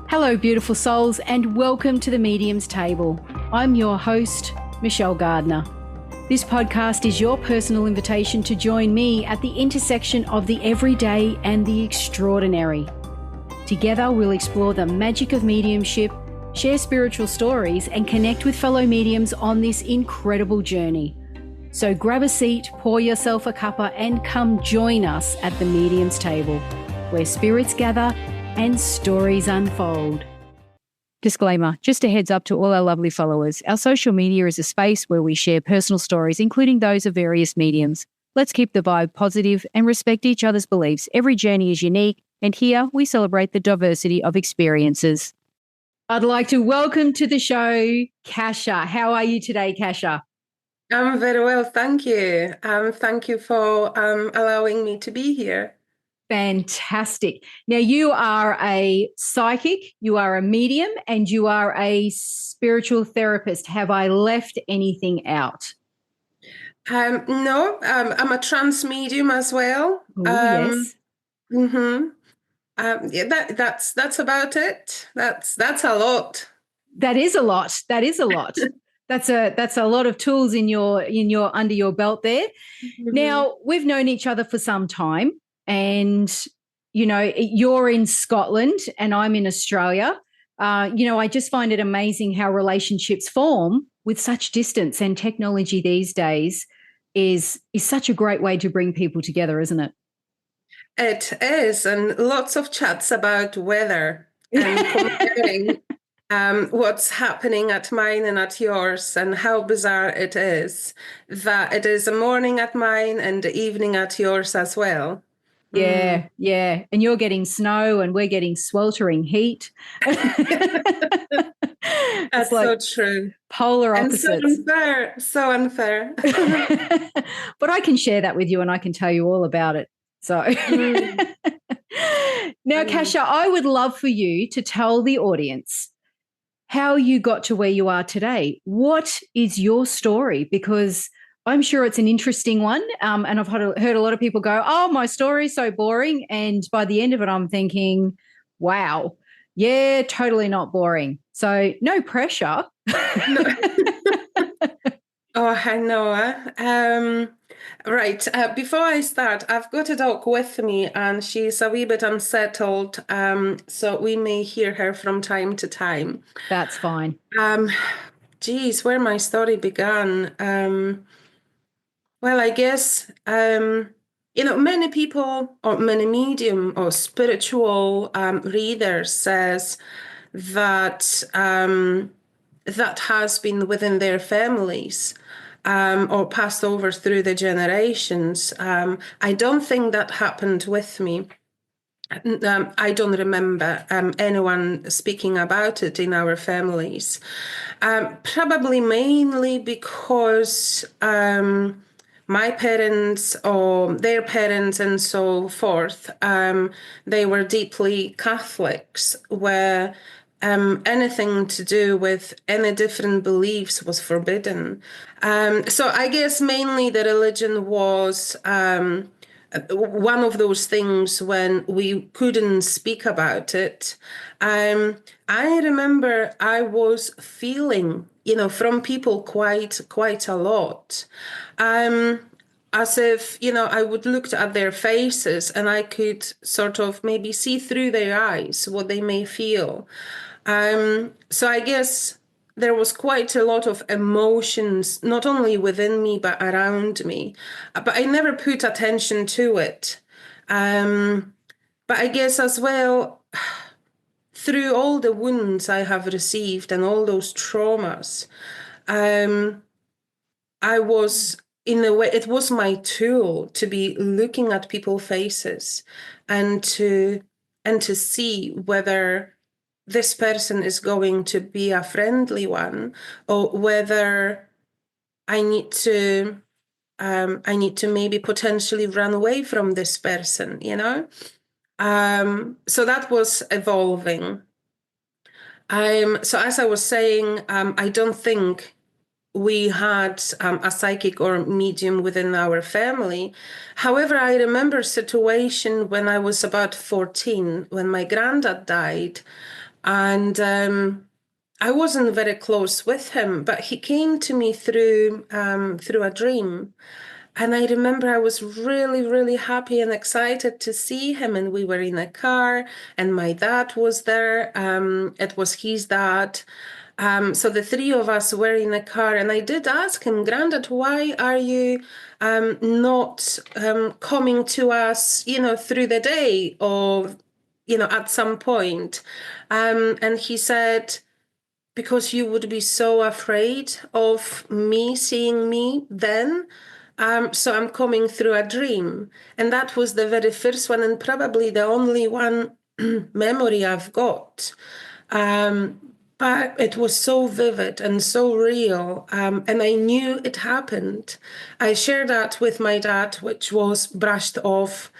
Hello, beautiful souls, and welcome to the Medium's Table. I'm your host, Michelle Gardner. This podcast is your personal invitation to join me at the intersection of the everyday and the extraordinary. Together, we'll explore the magic of mediumship, share spiritual stories, and connect with fellow mediums on this incredible journey. So grab a seat, pour yourself a cuppa, and come join us at the Medium's Table, where spirits gather and stories unfold. Disclaimer, just a heads up to all our lovely followers. Our social media is a space where we share personal stories, including those of various mediums. Let's keep the vibe positive and respect each other's beliefs. Every journey is unique, and here we celebrate the diversity of experiences. I'd like to welcome to the show, Kasia. How are you today, Kasia? I'm very well, thank you. Thank you for allowing me to be here. Fantastic. Now, you are a psychic, you are a medium, and you are a spiritual therapist. Have I left anything out? No, I'm a trance medium as well. Yes. Yeah, that's about it. That's a lot. That is a lot. That is a lot. That's a lot of tools in your under your belt there. Mm-hmm. Now, we've known each other for some time. And, you know, you're in Scotland and I'm in Australia. I just find it amazing how relationships form with such distance, and technology these days is such a great way to bring people together, isn't it? It is, and lots of chats about weather and comparing what's happening at mine and at yours, and how bizarre it is that it is a morning at mine and the evening at yours as well. Yeah, yeah. And you're getting snow and we're getting sweltering heat. That's like so true. Polar opposites. And so unfair. But I can share that with you and I can tell you all about it. So now, Kasia, I would love for you to tell the audience how you got to where you are today. What is your story? Because I'm sure it's an interesting one. And I've heard a lot of people go, oh, my story's so boring. And by the end of it, I'm thinking, wow, yeah, totally not boring. So no pressure. Oh, I know. Right. Before I start, I've got a dog with me and she's a wee bit unsettled. So we may hear her from time to time. That's fine. Geez, where my story began. Well, I guess, many people or many medium or spiritual readers says that that has been within their families or passed over through the generations. I don't think that happened with me. I don't remember anyone speaking about it in our families. Probably mainly because my parents or their parents and so forth, they were deeply Catholics, where anything to do with any different beliefs was forbidden. So I guess mainly the religion was one of those things when we couldn't speak about it. I remember I was feeling, from people quite a lot. As if, I would look at their faces and I could sort of maybe see through their eyes what they may feel. So I guess there was quite a lot of emotions, not only within me, but around me. But I never put attention to it. But I guess as well, through all the wounds I have received and all those traumas, I was, in a way, it was my tool to be looking at people's faces and to see whether this person is going to be a friendly one or whether I need to maybe potentially run away from this person, So that was evolving. So as I was saying, I don't think we had a psychic or medium within our family. However, I remember a situation when I was about 14, when my granddad died. And I wasn't very close with him, but he came to me through a dream. And I remember I was really, really happy and excited to see him. And we were in a car, and my dad was there. It was his dad. So the three of us were in a car, and I did ask him, Grandad, why are you not coming to us, through the day or, at some point? And he said, because you would be so afraid of me seeing me then. So I'm coming through a dream. And that was the very first one, and probably the only one memory I've got. But it was so vivid and so real, and I knew it happened. I shared that with my dad, which was brushed off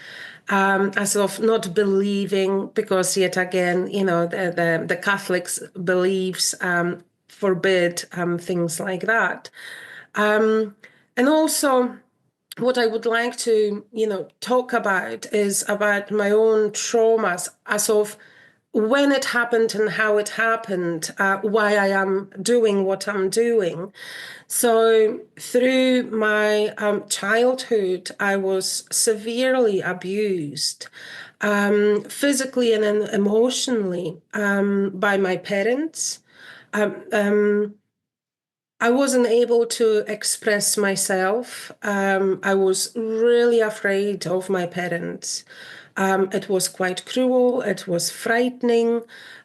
as of not believing, because yet again, the Catholics' beliefs forbid things like that. And also, what I would like to, talk about is about my own traumas as of when it happened and how it happened, why I am doing what I'm doing. So through my childhood, I was severely abused, physically and emotionally, by my parents. Um, um, I wasn't able to express myself. I was really afraid of my parents. It was quite cruel, it was frightening,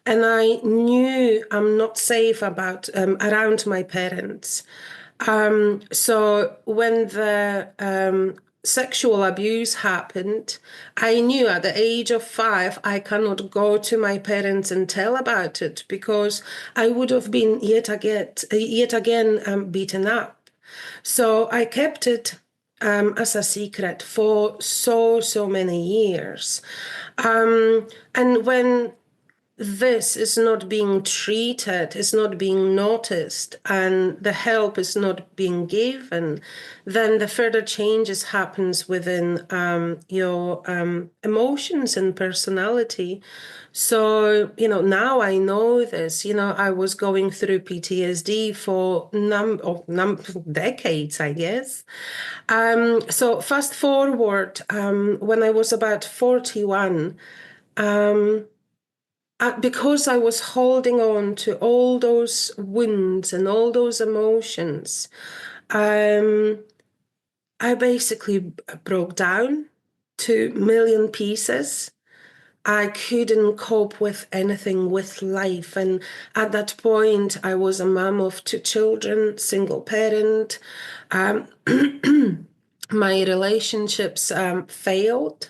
and I knew I'm not safe around my parents. So when the sexual abuse happened, I knew at the age of 5 I cannot go to my parents and tell about it, because I would have been yet again beaten up. So I kept it as a secret for so many years. And when this is not being treated, is not being noticed, and the help is not being given, then the further changes happens within your emotions and personality. So, now I know this. I was going through PTSD for decades, I guess. So fast forward, when I was about 41, because I was holding on to all those wounds and all those emotions, I basically broke down to a million pieces. I couldn't cope with anything with life. And at that point, I was a mom of 2 children, single parent. Um, my relationships failed.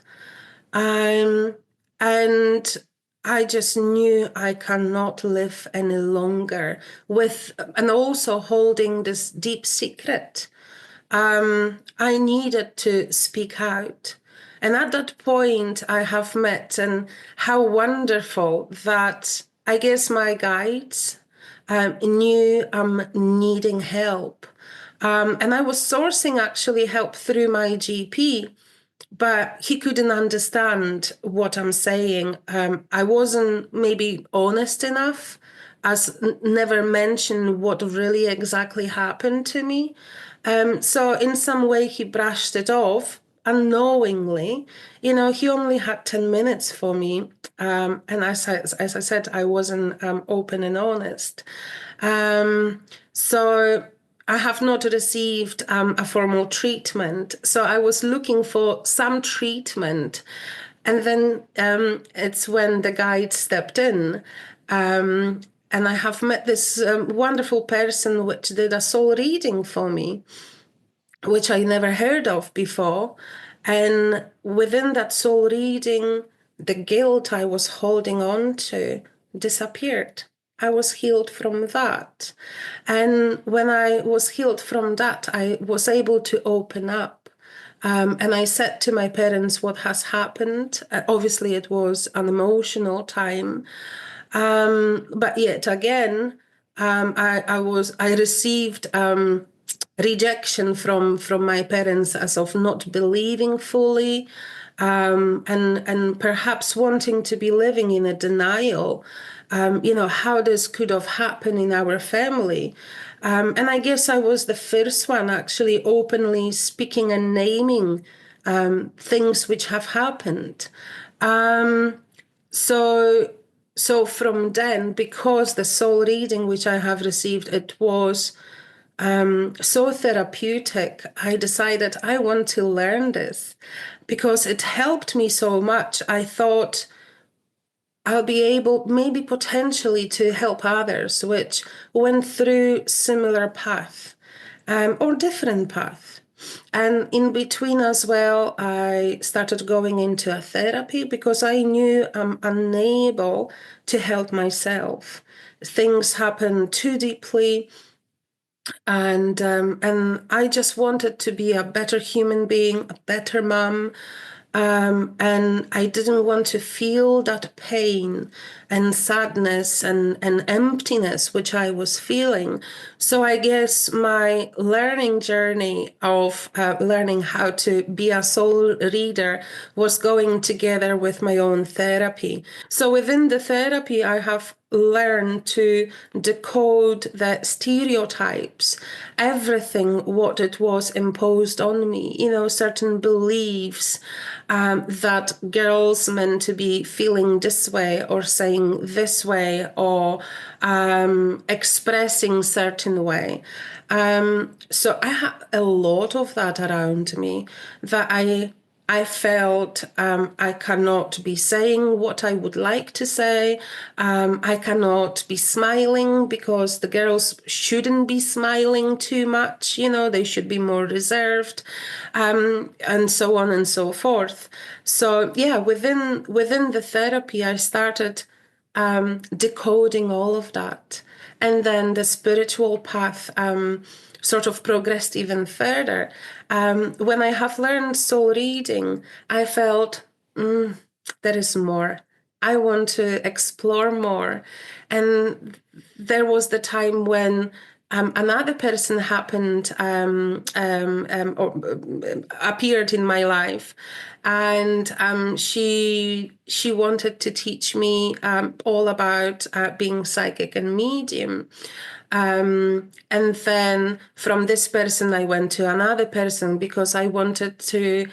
Um, and I just knew I cannot live any longer and also holding this deep secret. I needed to speak out. And at that point, I have met, and how wonderful that I guess my guides knew I'm needing help. And I was sourcing actually help through my GP, but he couldn't understand what I'm saying. I wasn't maybe honest enough, as never mentioned what really exactly happened to me. So in some way he brushed it off unknowingly. He only had 10 minutes for me. And as I said, I wasn't open and honest. So I have not received a formal treatment. So I was looking for some treatment. And then it's when the guide stepped in. And I have met this wonderful person which did a soul reading for me, which I never heard of before. And within that soul reading, the guilt I was holding on to disappeared. I was healed from that. And when I was healed from that, I was able to open up. And I said to my parents what has happened. Obviously, it was an emotional time. But yet again, I received rejection from my parents as of not believing fully. and perhaps wanting to be living in a denial. How this could have happened in our family. And I guess I was the first one actually openly speaking and naming things which have happened. So, so from then, because the soul reading which I have received, it was so therapeutic, I decided I want to learn this because it helped me so much. I thought I'll be able, maybe potentially, to help others which went through similar path or different path. And in between as well, I started going into a therapy because I knew I'm unable to help myself. Things happen too deeply, and I just wanted to be a better human being, a better mom, and I didn't want to feel that pain and sadness and emptiness which I was feeling. So I guess my learning journey of learning how to be a soul reader was going together with my own therapy. So within the therapy, I have learned to decode the stereotypes, everything what it was imposed on me, certain beliefs that girls meant to be feeling this way or saying this way or expressing certain way. So I had a lot of that around me that I felt I cannot be saying what I would like to say. I cannot be smiling because the girls shouldn't be smiling too much. They should be more reserved, and so on and so forth. So yeah, within the therapy, I started decoding all of that. And then the spiritual path sort of progressed even further. When I have learned soul reading, I felt there is more. I want to explore more. And there was the time when another person happened or appeared in my life, and she wanted to teach me all about being psychic and medium. And then from this person, I went to another person because I wanted to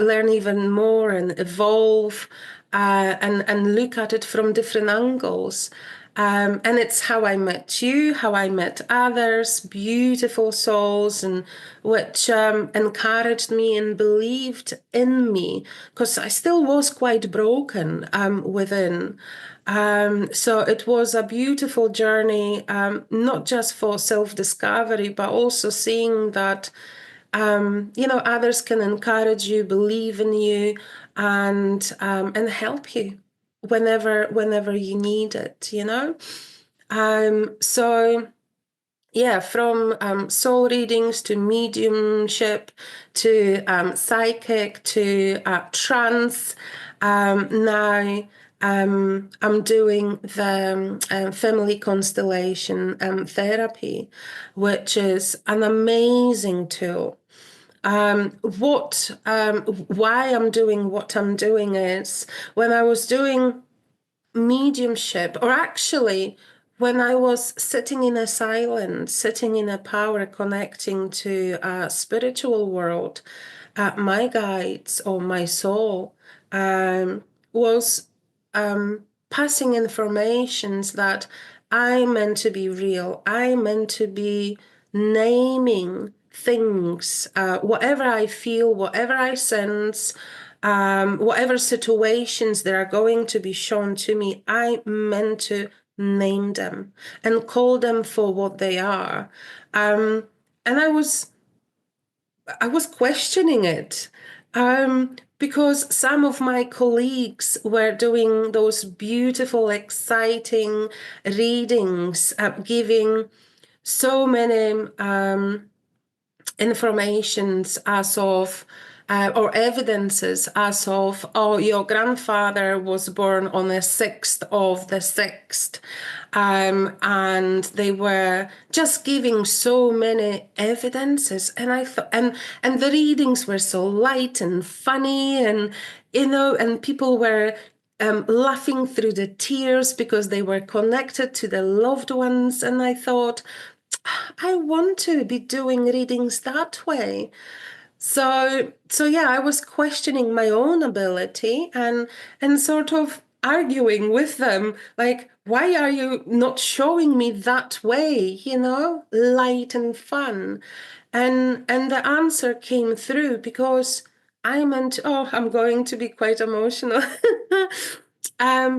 learn even more and evolve and look at it from different angles. And it's how I met you, how I met others, beautiful souls, and which encouraged me and believed in me because I still was quite broken within. So it was a beautiful journey, not just for self-discovery, but also seeing that, others can encourage you, believe in you, and help you whenever you need it. So yeah, from soul readings to mediumship to psychic to trance. Now I'm doing the family constellation therapy, which is an amazing tool. Why I'm doing what I'm doing is when I was doing mediumship, or actually when I was sitting in a silence, sitting in a power, connecting to a spiritual world, my guides or my soul was passing informations that I meant to be real. I meant to be naming things, whatever I feel, whatever I sense, whatever situations that are going to be shown to me, I meant to name them and call them for what they are. And I was questioning it because some of my colleagues were doing those beautiful, exciting readings, giving so many informations as of or evidences as of, oh, your grandfather was born on the 6th of the 6th. And they were just giving so many evidences. And I thought, and the readings were so light and funny, and, and people were laughing through the tears because they were connected to the loved ones. And I thought, I want to be doing readings that way. So yeah, I was questioning my own ability and sort of arguing with them, like, why are you not showing me that way, light and fun? And the answer came through because I meant, oh, I'm going to be quite emotional.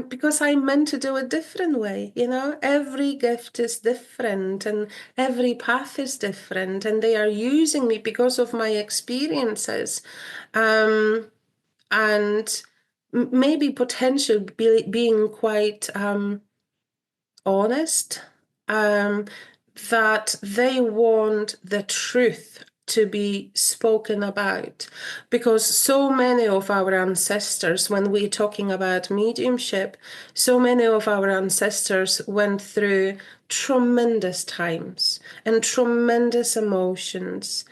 Because I meant to do it different way, every gift is different and every path is different, and they are using me because of my experiences, and maybe potential being quite honest, um, that they want the truth to be spoken about. Because so many of our ancestors, when we're talking about mediumship, so many of our ancestors went through tremendous times and tremendous emotions.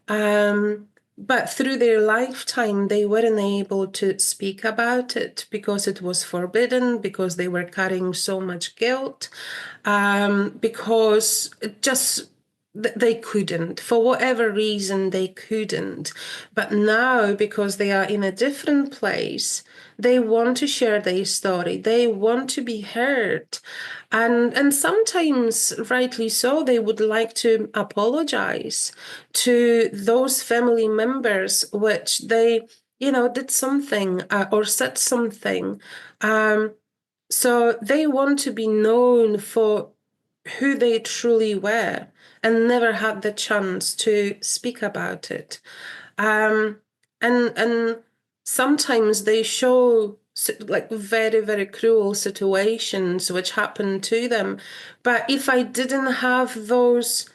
But through their lifetime, they weren't able to speak about it because it was forbidden, because they were carrying so much guilt, because they couldn't, for whatever reason, they couldn't. But now, because they are in a different place, they want to share their story. They want to be heard. And sometimes, rightly so, they would like to apologize to those family members which they, did something or said something. So they want to be known for who they truly were and never had the chance to speak about it. Um, and sometimes they show like very, very cruel situations which happened to them. But if I didn't have those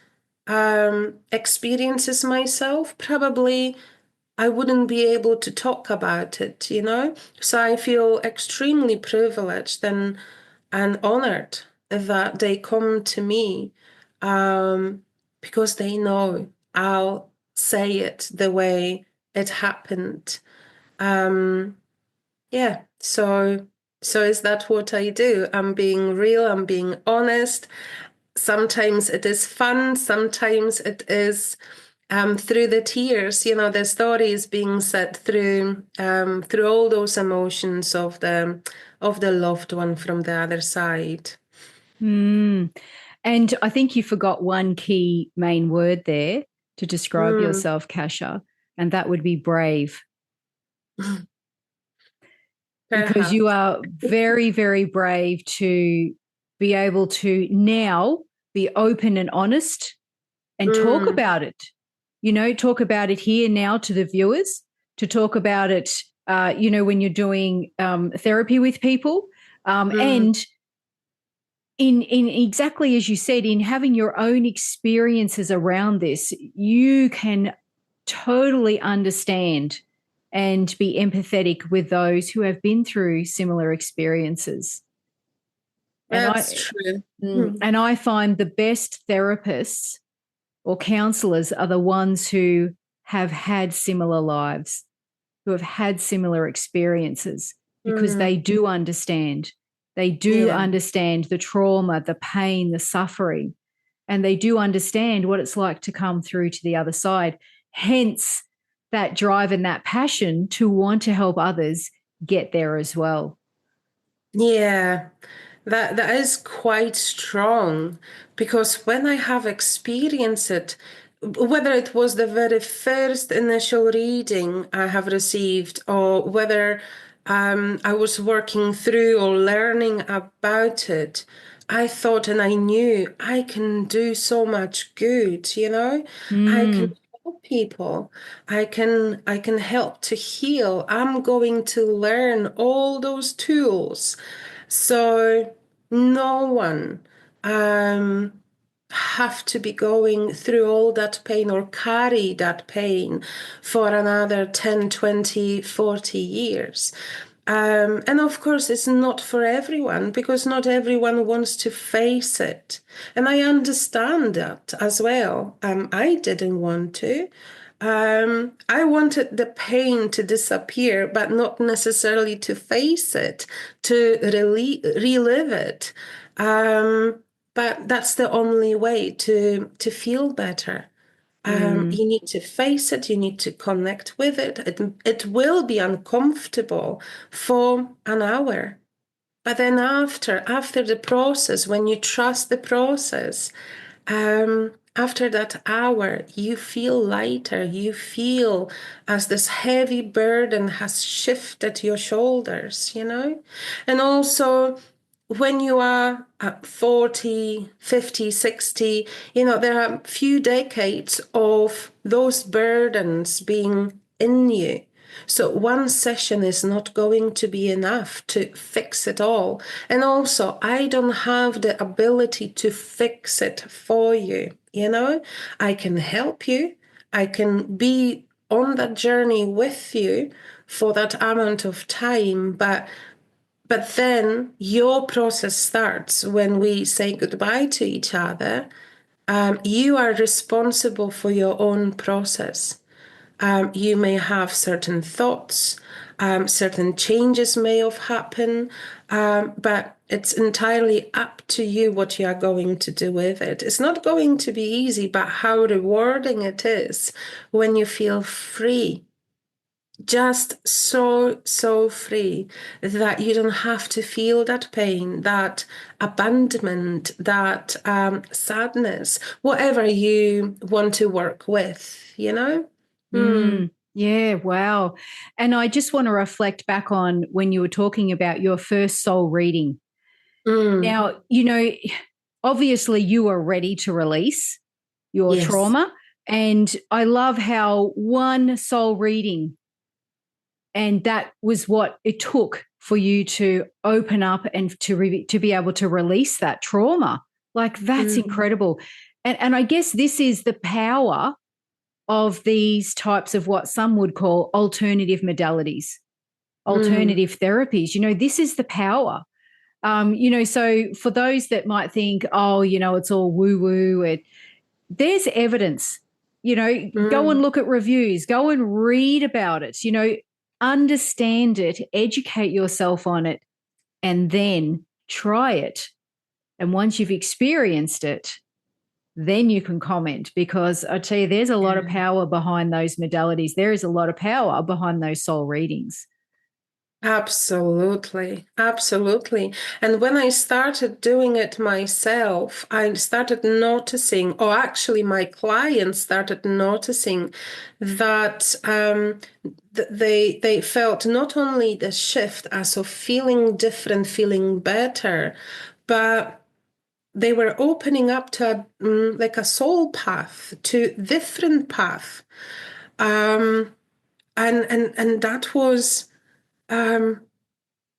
experiences myself, probably I wouldn't be able to talk about it. So I feel extremely privileged and honored that they come to me, um, because they know I'll say it the way it happened. Um, yeah, so is that what I do? I'm being real, I'm being honest. Sometimes it is fun, sometimes it is through the tears, the story is being said through all those emotions of the loved one from the other side. Mm. And I think you forgot one key main word there to describe Mm. yourself, Kasia, and that would be brave. Because you Perhaps. are very, very brave to be able to now be open and honest and talk Mm. about it. Talk about it here now to the viewers, to talk about it, when you're doing therapy with people. Mm. And in exactly as you said, in having your own experiences around this, you can totally understand and be empathetic with those who have been through similar experiences. And That's I true. Mm. and I find the best therapists or counselors are the ones who have had similar lives, who have had similar experiences, because Mm. they do understand. They do Yeah. understand the trauma, the pain, the suffering, and they do understand what it's like to come through to the other side. Hence, that drive and that passion to want to help others get there as well. Yeah. That is quite strong, because when I have experienced it, whether it was the very first initial reading I have received, or whether I was working through or learning about it, I thought and I knew I can do so much good. I can Mm. help people. I can help to heal. I'm going to learn all those tools. So no one, um, have to be going through all that pain or carry that pain for another 10, 20, 40 years. And of course, it's not for everyone because not everyone wants to face it. And I understand that as well. I didn't want to. I wanted the pain to disappear, but not necessarily to face it, to relive it. But that's the only way to feel better. Mm, You need to face it, you need to connect with it. It will be uncomfortable for an hour. But then after the process, when you trust the process, after that hour, you feel lighter. You feel as this heavy burden has shifted your shoulders, you know? And also, when you are at 40, 50, 60, there are a few decades of those burdens being in you. So one session is not going to be enough to fix it all. And also, I don't have the ability to fix it for you. I can help you. I can be on that journey with you for that amount of time, but then your process starts when we say goodbye to each other. You are responsible for your own process. You may have certain thoughts, certain changes may have happened, but it's entirely up to you what you are going to do with it. It's not going to be easy, but how rewarding it is when you feel free, just so free that you don't have to feel that pain, that abandonment, that sadness, whatever you want to work with. Hmm. yeah, wow. And I just want to reflect back on when you were talking about your first soul reading. Mm. Now, obviously you were ready to release your Yes. trauma. And I love how one soul reading, and that was what it took for you to open up and to be able to release that trauma. Like, that's Mm. incredible. And I guess this is the power of these types of what some would call alternative modalities, Mm. alternative therapies. This is the power. So for those that might think, oh, it's all woo woo, there's evidence. Go and Mm. look at reviews, go and read about it, understand it, educate yourself on it, and then try it. And once you've experienced it, then you can comment, because I tell you, there's a lot of Yeah. power behind those modalities. There is a lot of power behind those soul readings. Absolutely, absolutely. And when I started doing it myself, I started noticing, or actually my clients started noticing that they felt not only the shift as of feeling different, feeling better, but they were opening up to like a soul path, to different path. Um, and um,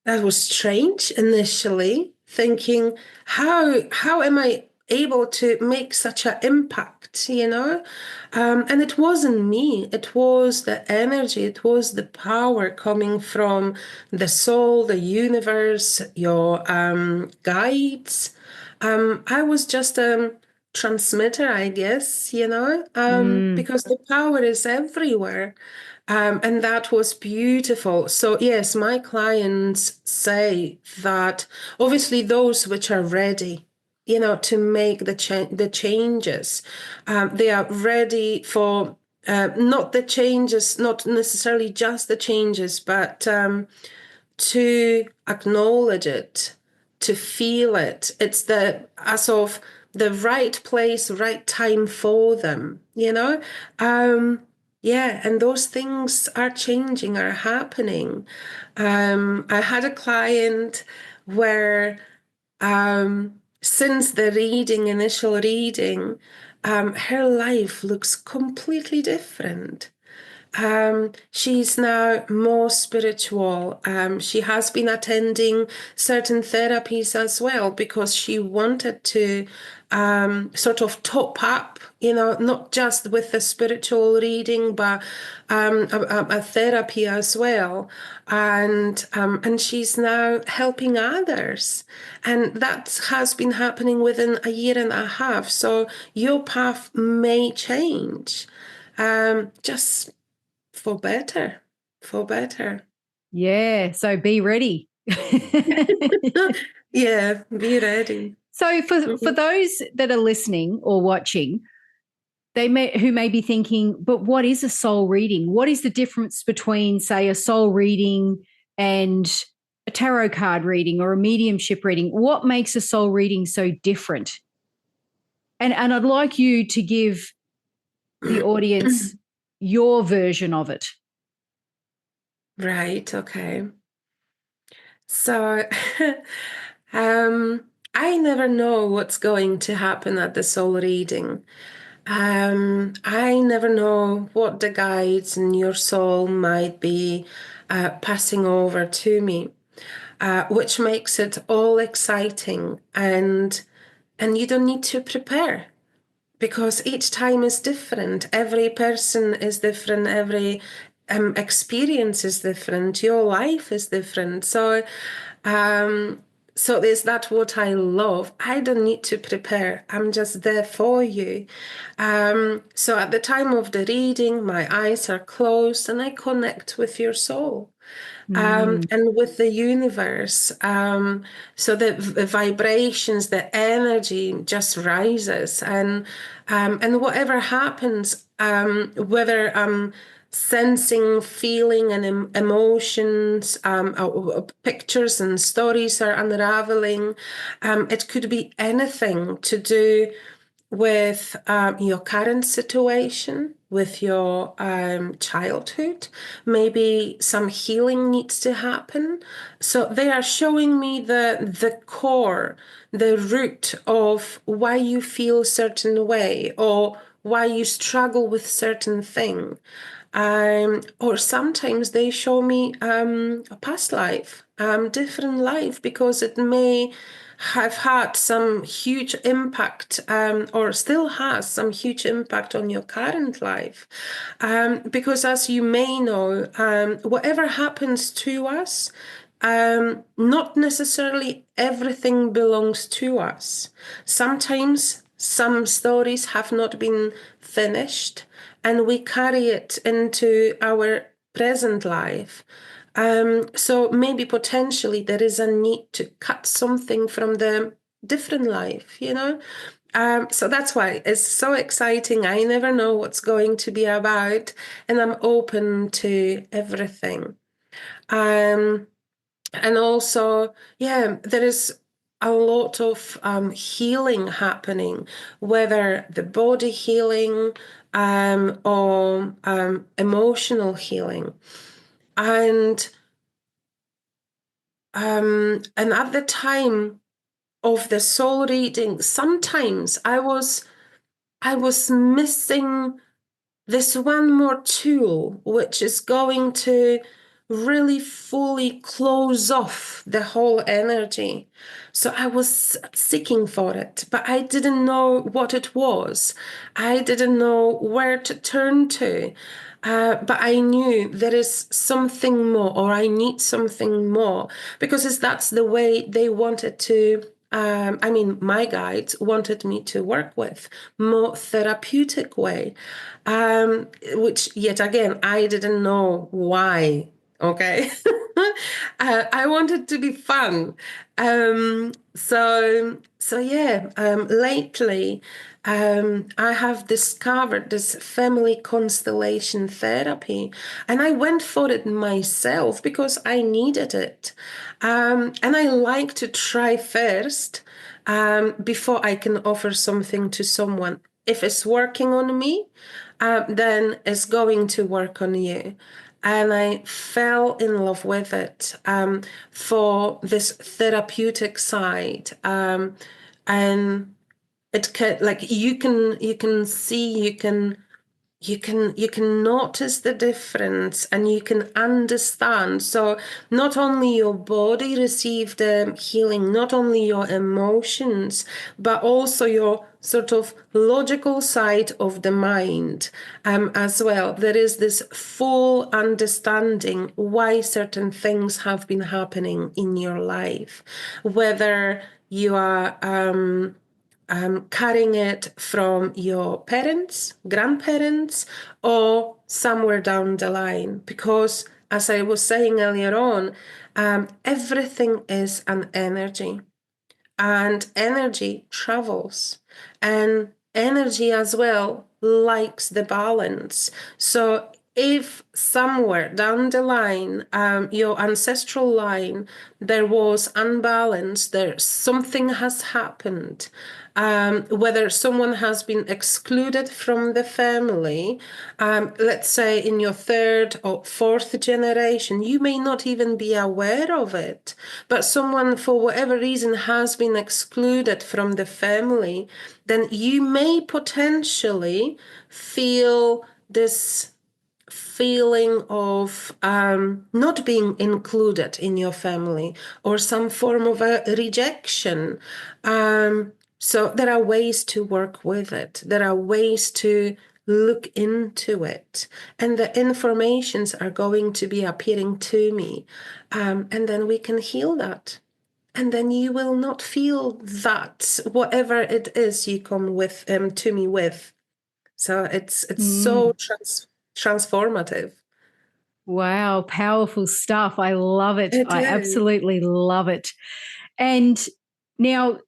that was strange initially, thinking, how am I able to make such an impact? And it wasn't me, it was the energy, it was the power coming from the soul, the universe, your guides. I was just a transmitter, I guess, Mm, because the power is everywhere. And that was beautiful. So, yes, my clients say that obviously those which are ready, to make the changes, they are ready for not the changes, not necessarily just the changes, but to acknowledge it, to feel it. It's the as of the right place, right time for them. Yeah, and those things are changing, are happening. I had a client where since the initial reading, her life looks completely different. She's now more spiritual. She has been attending certain therapies as well because she wanted to sort of top up, not just with the spiritual reading, but a therapy as well. And she's now helping others. And that has been happening within a year and a half. So your path may change. Just for better, for better. Yeah. So be ready. Yeah, be ready. So for Mhm. those that are listening or watching, who may be thinking, but what is a soul reading? What is the difference between, say, a soul reading and a tarot card reading or a mediumship reading? What makes a soul reading so different? And I'd like you to give the audience your version of it. Right, okay. So, um, I never know what's going to happen at the soul reading. I never know what the guides in your soul might be passing over to me, which makes it all exciting and you don't need to prepare because each time is different. Every person is different. Every experience is different. Your life is different. Um, so is that what I love? I don't need to prepare. I'm just there for you. So at the time of the reading, my eyes are closed and I connect with your soul. Mm. And with the universe. So the vibrations, the energy just rises, and whatever happens, whether I'm sensing, feeling, and emotions, pictures and stories are unraveling. It could be anything to do with your current situation, with your childhood. Maybe some healing needs to happen. So they are showing me the core, the root of why you feel a certain way or why you struggle with certain thing. Or sometimes they show me a past life, different life, because it may have had some huge impact, or still has some huge impact on your current life. Because as you may know, whatever happens to us, not necessarily everything belongs to us. Sometimes some stories have not been finished, and we carry it into our present life. So maybe potentially there is a need to cut something from the different life. So that's why it's so exciting. I never know what's going to be about, and I'm open to everything. Um, and also, yeah, there is a lot of healing happening, whether the body healing or emotional healing. And and at the time of the soul reading, sometimes I was missing this one more tool, which is going to really fully close off the whole energy. So I was seeking for it, but I didn't know what it was. I didn't know where to turn to. But I knew there is something more, or I need something more, because that's the way they wanted to. I mean, my guides wanted me to work with more therapeutic way, which yet again, I didn't know why. Okay. I wanted to be fun. So yeah, lately, I have discovered this family constellation therapy, and I went for it myself because I needed it. And I like to try first, before I can offer something to someone. If it's working on me, then it's going to work on you. And I fell in love with it, for this therapeutic side. And it can, like, you can see, you can you can notice the difference, and you can understand. So not only your body receive the healing, not only your emotions, but also your sort of logical side of the mind as well. There is this full understanding why certain things have been happening in your life, whether you are carrying it from your parents, grandparents, or somewhere down the line. Because, as I was saying earlier on, everything is an energy, and energy travels, and energy as well likes the balance. So if somewhere down the line, your ancestral line, there was unbalance, there something has happened, whether someone has been excluded from the family, let's say in your third or fourth generation, you may not even be aware of it, but someone for whatever reason has been excluded from the family, then you may potentially feel this feeling of not being included in your family, or some form of a rejection. So there are ways to work with it. There are ways to look into it. And the informations are going to be appearing to me. And then we can heal that. And then you will not feel that, whatever it is you come with to me with. So it's so transformative. Wow, powerful stuff. I love it. It I is. absolutely love it. And now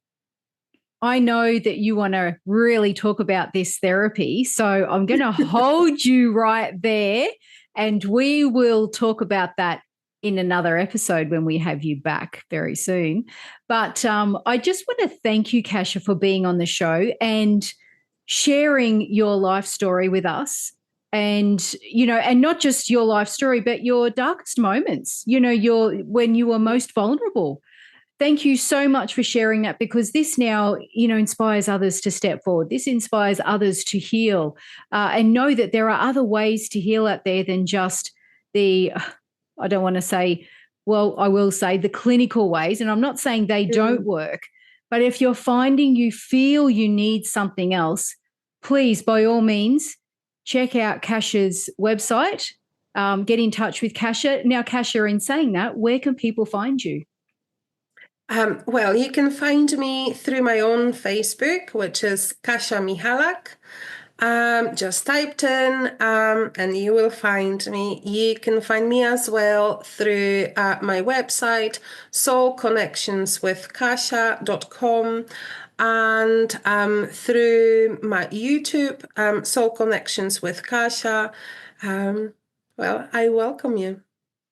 I know that you want to really talk about this therapy. So I'm going to hold you right there, and we will talk about that in another episode when we have you back very soon. But I just want to thank you, Kasia, for being on the show and sharing your life story with us. And, and not just your life story, but your darkest moments, when you were most vulnerable. Thank you so much for sharing that, because this now, inspires others to step forward. This inspires others to heal and know that there are other ways to heal out there than just I don't want to say, well, I will say the clinical ways. And I'm not saying they don't work, but if you're finding you feel you need something else, please, by all means, check out Kasia's website, get in touch with Kasia. Now, Kasia, in saying that, where can people find you? Well, you can find me through my own Facebook, which is Kasia Michalak. Just typed in and you will find me. You can find me as well through my website, soulconnectionswithkasia.com, and through my YouTube, Soul Connections with Kasia. Well, I welcome you.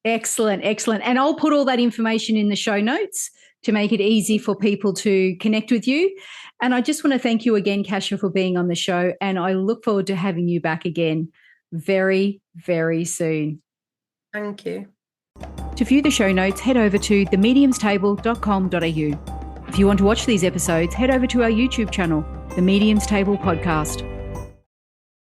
Excellent, excellent. And I'll put all that information in the show notes to make it easy for people to connect with you. And I just want to thank you again, Kasia, for being on the show. And I look forward to having you back again very, very soon. Thank you. To view the show notes, head over to themediumstable.com.au. If you want to watch these episodes, head over to our YouTube channel, The Medium's Table Podcast.